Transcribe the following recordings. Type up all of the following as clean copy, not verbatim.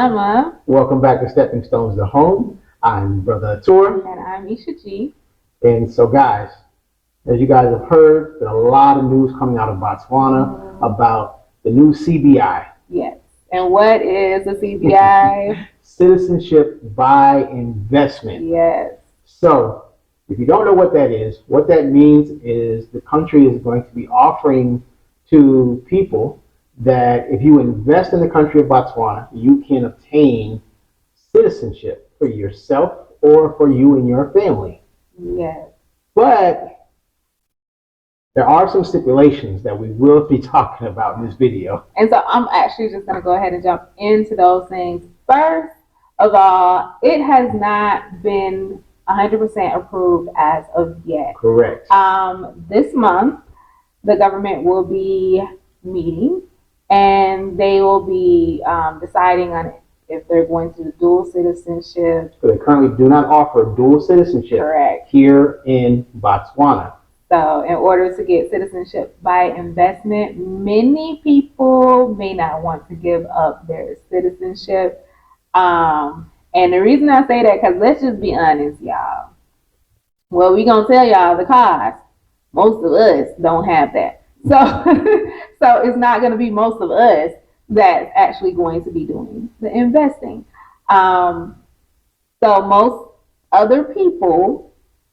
Lemma. Welcome back to Stepping Stones to Home. I'm Brother Tour. And I'm Isha G. And so, guys, as you guys have heard, there's a lot of news coming out of Botswana about the new CBI. Yes. And what is the CBI? Citizenship by investment. Yes. So, if you don't know what that means is the country is going to be offering to people that if you invest in the country of Botswana, you can obtain citizenship for yourself or for you and your family. Yes. But there are some stipulations that we will be talking about in this video. And so I'm actually just going to go ahead and jump into those things. First of all, it has not been 100% approved as of yet. Correct. This month, the government will be meeting and they will be deciding on if they're going to do dual citizenship. So they currently do not offer dual citizenship. Correct. Here in Botswana. So in order to get citizenship by investment, many people may not want to give up their citizenship. And the reason I say that, because let's just be honest, y'all. Well, we're going to tell y'all the cost. Most of us don't have that. So, so it's not going to be most of us that's actually going to be doing the investing. So most other people,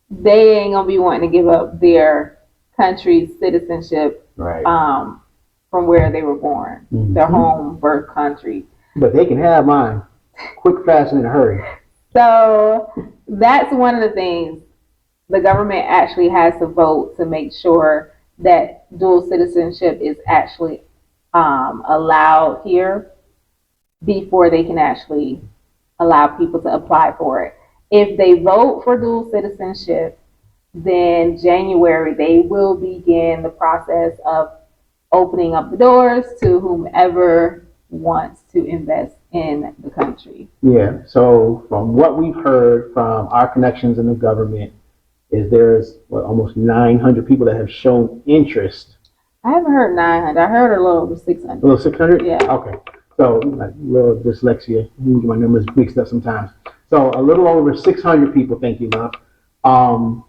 they ain't going to be wanting to give up their country's citizenship right. From where they were born, their home birth country. But they can have mine quick, fast, and in a hurry. So that's one of the things the government actually has to vote to make sure that dual citizenship is actually allowed here before they can actually allow people to apply for it. If they vote for dual citizenship, then January they will begin the process of opening up the doors to whomever wants to invest in the country. Yeah, so from what we've heard from our connections in the government is there's almost 900 people that have shown interest. I haven't heard 900. I heard a little over 600. A little 600? Yeah. Okay. So a little dyslexia. My numbers mixed up sometimes. So a little over 600 people, thank you, love,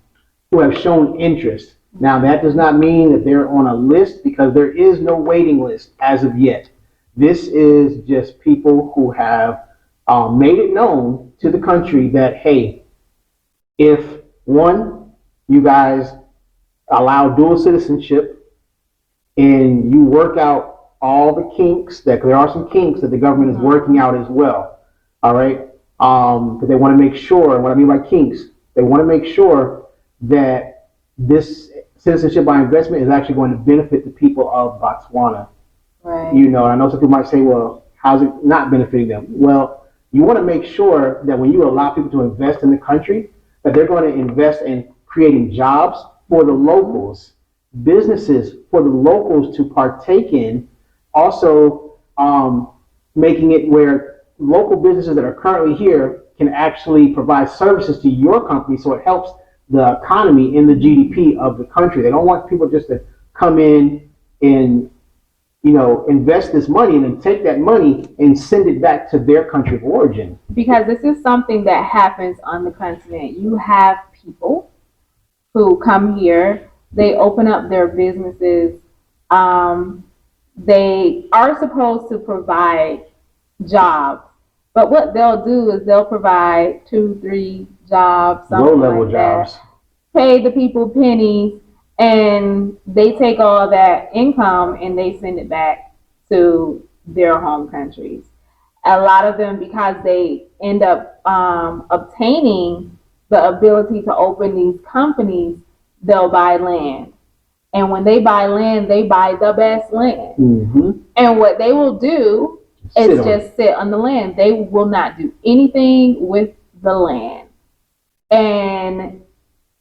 who have shown interest. Now that does not mean that they're on a list because there is no waiting list as of yet. This is just people who have made it known to the country that, hey, if one, you guys allow dual citizenship and you work out all the kinks, that there are some kinks that the government is working out as well. All right. Because they want to make sure, what I mean by kinks, they want to make sure that this citizenship by investment is actually going to benefit the people of Botswana. Right. You know, I know some people might say, well, how's it not benefiting them? Well, you want to make sure that when you allow people to invest in the country, that they're going to invest in creating jobs for the locals, businesses for the locals to partake in, also making it where local businesses that are currently here can actually provide services to your company so it helps the economy and the GDP of the country. They don't want people just to come in and, you know, invest this money and then take that money and send it back to their country of origin. Because this is something that happens on the continent. You have people who come here, they open up their businesses. They are supposed to provide jobs, but what they'll do is they'll provide 2-3 jobs, low-level like jobs, pay the people pennies, and they take all that income and they send it back to their home countries. A lot of them, because they end up obtaining the ability to open these companies, they'll buy land. And when they buy land, they buy the best land. And what they will do is just sit on the land. They will not do anything with the land. And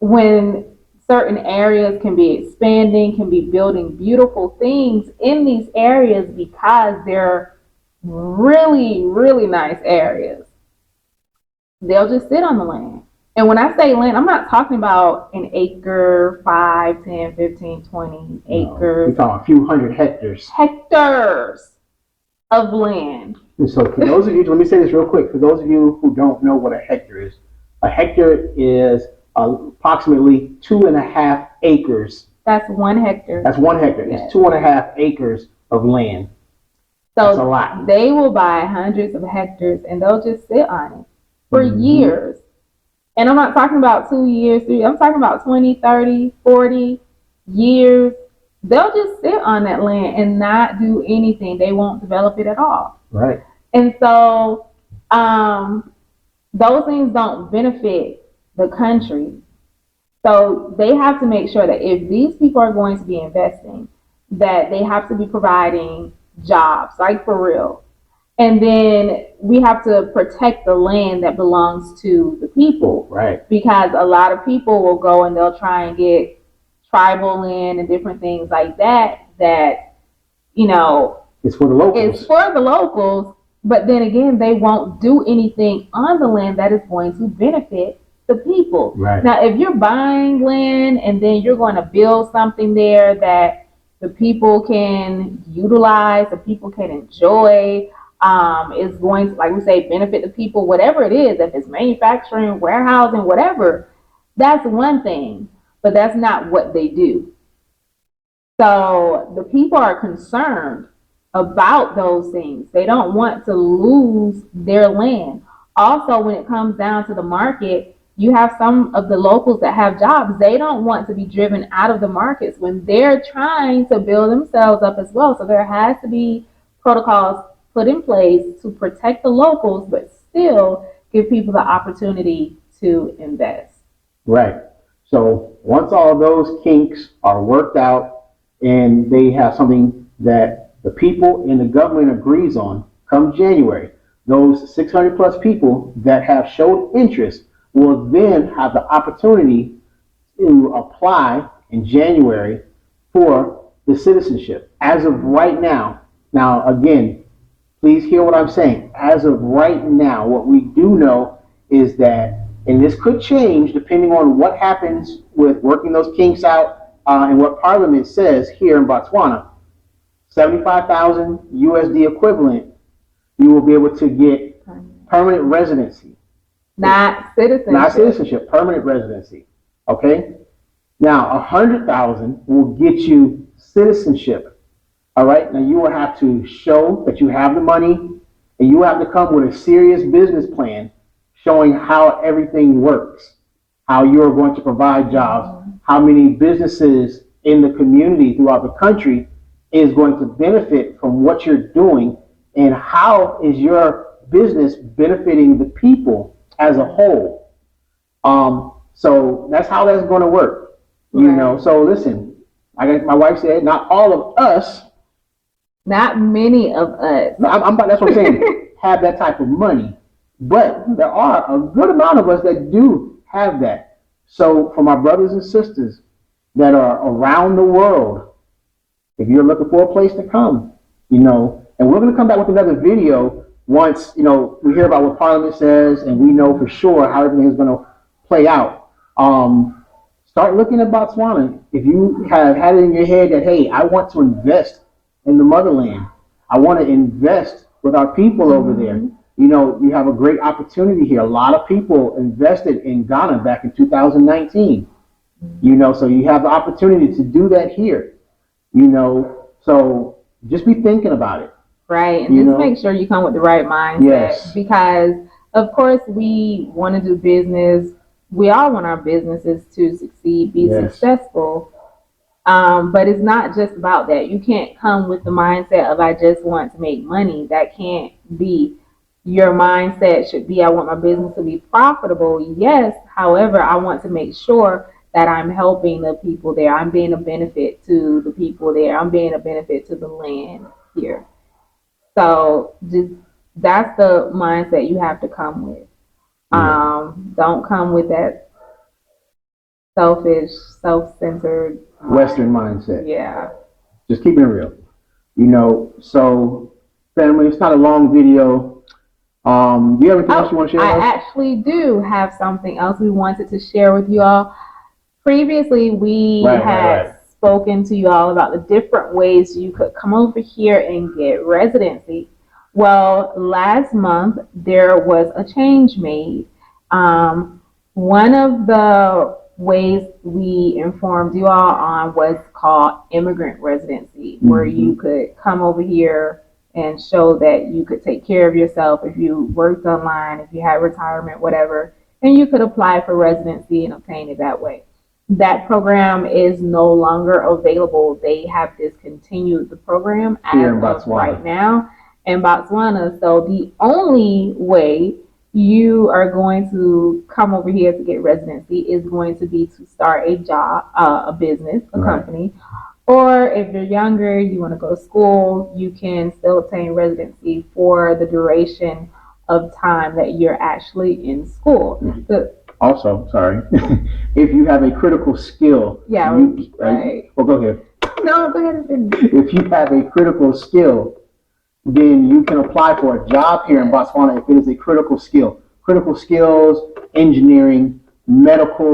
when certain areas can be expanding, can be building beautiful things in these areas because they're really, really nice areas, they'll just sit on the land. And when I say land, I'm not talking about an acre, 5, 10, 15, 20 acres. We're talking a few hundred hectares. Hectares of land. And so for those of you, let me say this real quick. For those of you who don't know what a hectare is approximately 2.5 acres. That's 1 hectare. That's 1 hectare. Yes. It's 2.5 acres of land. So that's a lot. They will buy hundreds of hectares and they'll just sit on it for years. And I'm not talking about 2 years, 3 years. I'm talking about 20, 30, 40 years. They'll just sit on that land and not do anything. They won't develop it at all. Right. And so those things don't benefit the country. So they have to make sure that if these people are going to be investing, that they have to be providing jobs, like for real. And then we have to protect the land that belongs to the people. Right. Because a lot of people will go and they'll try and get tribal land and different things like that, it's for the locals. It's for the locals, but then again, they won't do anything on the land that is going to benefit the people. Right. Now, if you're buying land and then you're going to build something there that the people can utilize, the people can enjoy, is going to, like we say, benefit the people, whatever it is, if it's manufacturing, warehousing, whatever, that's one thing, but that's not what they do. So the people are concerned about those things. They don't want to lose their land. Also, when it comes down to the market, you have some of the locals that have jobs. They don't want to be driven out of the markets when they're trying to build themselves up as well. So there has to be protocols put in place to protect the locals, but still give people the opportunity to invest. Right. So once all of those kinks are worked out and they have something that the people and the government agrees on, come January, those 600 plus people that have showed interest will then have the opportunity to apply in January for the citizenship. As of right now, again, please hear what I'm saying. As of right now, what we do know is that, and this could change depending on what happens with working those kinks out and what Parliament says here in Botswana, 75,000 USD equivalent, you will be able to get permanent residency. Not citizenship. Not citizenship, permanent residency. Okay? Now, 100,000 will get you citizenship. All right? Now, you will have to show that you have the money, and you have to come with a serious business plan showing how everything works, how you are going to provide jobs, how many businesses in the community throughout the country is going to benefit from what you're doing, and how is your business benefiting the people as a whole. So that's how that's going to work. Right. So listen, like my wife said, not all of us, not many of us. That's what I'm saying. Have that type of money, but there are a good amount of us that do have that. So for my brothers and sisters that are around the world, if you're looking for a place to come, and we're going to come back with another video once, we hear about what Parliament says and we know for sure how everything is going to play out. Start looking at Botswana. If you have had it in your head that, hey, I want to invest in the motherland, I want to invest with our people over there, you have a great opportunity here. A lot of people invested in Ghana back in 2019, so you have the opportunity to do that here, so just be thinking about it. Right, and just make sure you come with the right mindset. Yes. Because, of course, we want to do business. We all want our businesses to succeed, be successful. But it's not just about that. You can't come with the mindset of I just want to make money. That can't be. Your mindset should be I want my business to be profitable. Yes, however, I want to make sure that I'm helping the people there. I'm being a benefit to the people there. I'm being a benefit to the land here. So just that's the mindset you have to come with. Don't come with that selfish, self-centered Western mindset. Yeah. Just keep it real. So family, it's not a long video. Do you have anything else you want to share? I actually do have something else we wanted to share with you all. Previously, we had spoken to you all about the different ways you could come over here and get residency. Well, last month there was a change made. One of the ways we informed you all on was called immigrant residency, where you could come over here and show that you could take care of yourself if you worked online, if you had retirement, whatever, and you could apply for residency and obtain it that way. That program is no longer available. They have discontinued the program Here as in of right Botswana. now in Botswana. So the only way you are going to come over here to get residency is going to be to start a job, a business, a Right. company. Or if you're younger, you want to go to school, you can still obtain residency for the duration of time that you're actually in school. The, Also, sorry, if you have a critical skill, yeah, right. Well, go ahead. No, go ahead and finish. If you have a critical skill, then you can apply for a job here in Botswana if it is a critical skill. Critical skills, engineering, medical,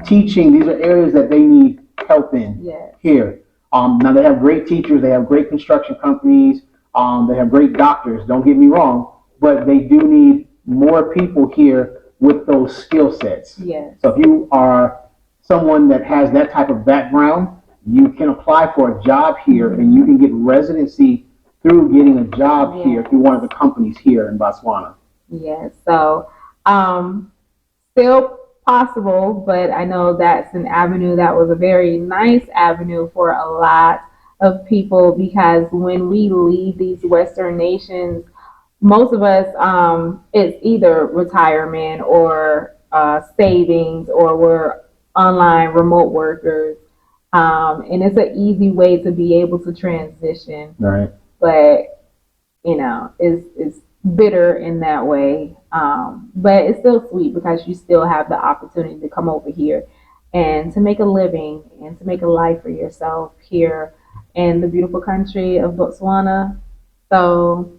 teaching, these are areas that they need help in Yes. here. Now they have great teachers, they have great construction companies, they have great doctors, don't get me wrong, but they do need more people here with those skill sets. Yes. So if you are someone that has that type of background, you can apply for a job here and you can get residency through getting a job here through one of the companies here in Botswana. Yes. So, still possible, but I know that's an avenue that was a very nice avenue for a lot of people because when we leave these Western nations, most of us, it's either retirement or savings or we're online remote workers. And it's an easy way to be able to transition. Right. But is bitter in that way. But it's still sweet because you still have the opportunity to come over here and to make a living and to make a life for yourself here in the beautiful country of Botswana. So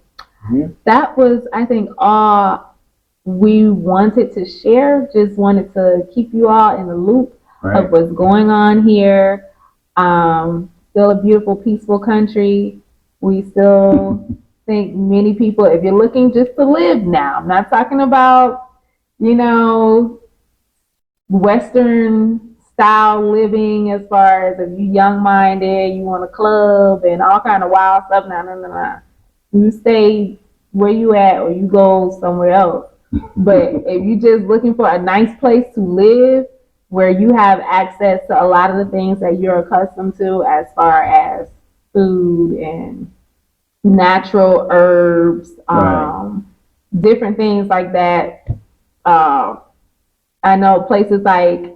that was, I think, all we wanted to share. Just wanted to keep you all in the loop of what's going on here. Still a beautiful, peaceful country. We still think many people, if you're looking just to live now, I'm not talking about, you know, Western style living as far as if you young minded, you want a club and all kind of wild stuff. No. You stay where you at or you go somewhere else. But if you're just looking for a nice place to live where you have access to a lot of the things that you're accustomed to as far as food and natural herbs, different things like that. I know places like,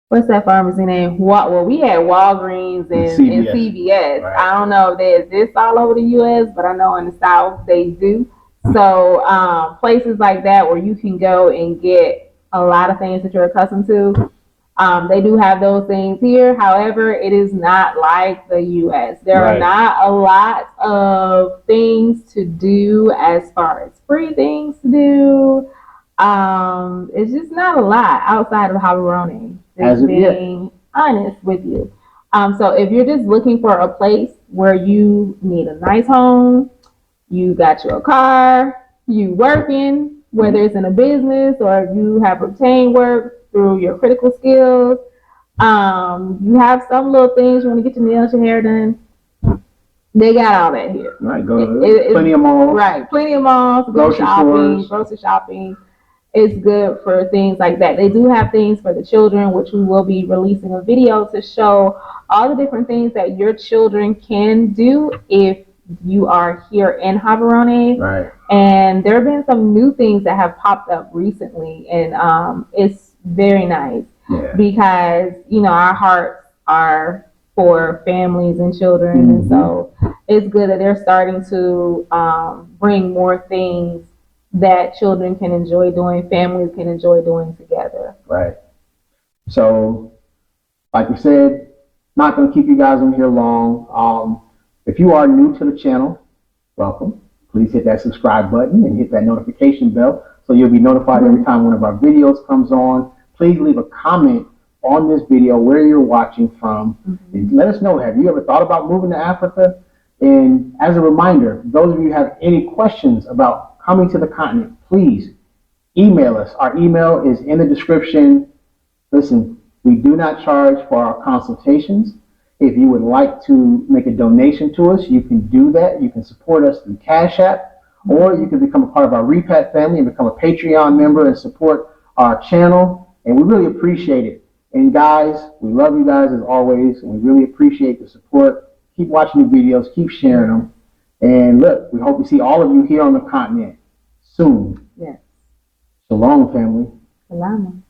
what's that pharmacy name? Well, we had Walgreens and CVS. Right. I don't know if they exist all over the U.S., but I know in the South they do. So places like that where you can go and get a lot of things that you're accustomed to. They do have those things here. However, it is not like the U.S. There are not a lot of things to do as far as free things to do. It's just not a lot outside of Havarone. Just being honest with you. So if you're just looking for a place where you need a nice home, you got your car, you working, whether it's in a business or if you have obtained work through your critical skills, you have some little things, you want to get your nails, your hair done, they got all that here. Right, plenty of malls. Right, plenty of malls, grocery shopping. It's good for things like that. They do have things for the children, which we will be releasing a video to show all the different things that your children can do if you are here in Havarone. Right. And there have been some new things that have popped up recently, and it's very nice because our hearts are for families and children, and so it's good that they're starting to bring more things that children can enjoy doing, families can enjoy doing together. Right. So, like we said, not going to keep you guys in here long. If you are new to the channel, welcome. Please hit that subscribe button and hit that notification bell so you'll be notified every time one of our videos comes on. Please leave a comment on this video where you're watching from. And let us know, have you ever thought about moving to Africa? And as a reminder, those of you who have any questions about coming to the continent, please email us. Our email is in the description. Listen, we do not charge for our consultations. If you would like to make a donation to us, you can do that. You can support us through Cash App, or you can become a part of our Repat family and become a Patreon member and support our channel. And we really appreciate it. And guys, we love you guys as always, and we really appreciate the support. Keep watching the videos, keep sharing them. And look, we hope to see all of you here on the continent soon. Yes. Shalom, family. Salama.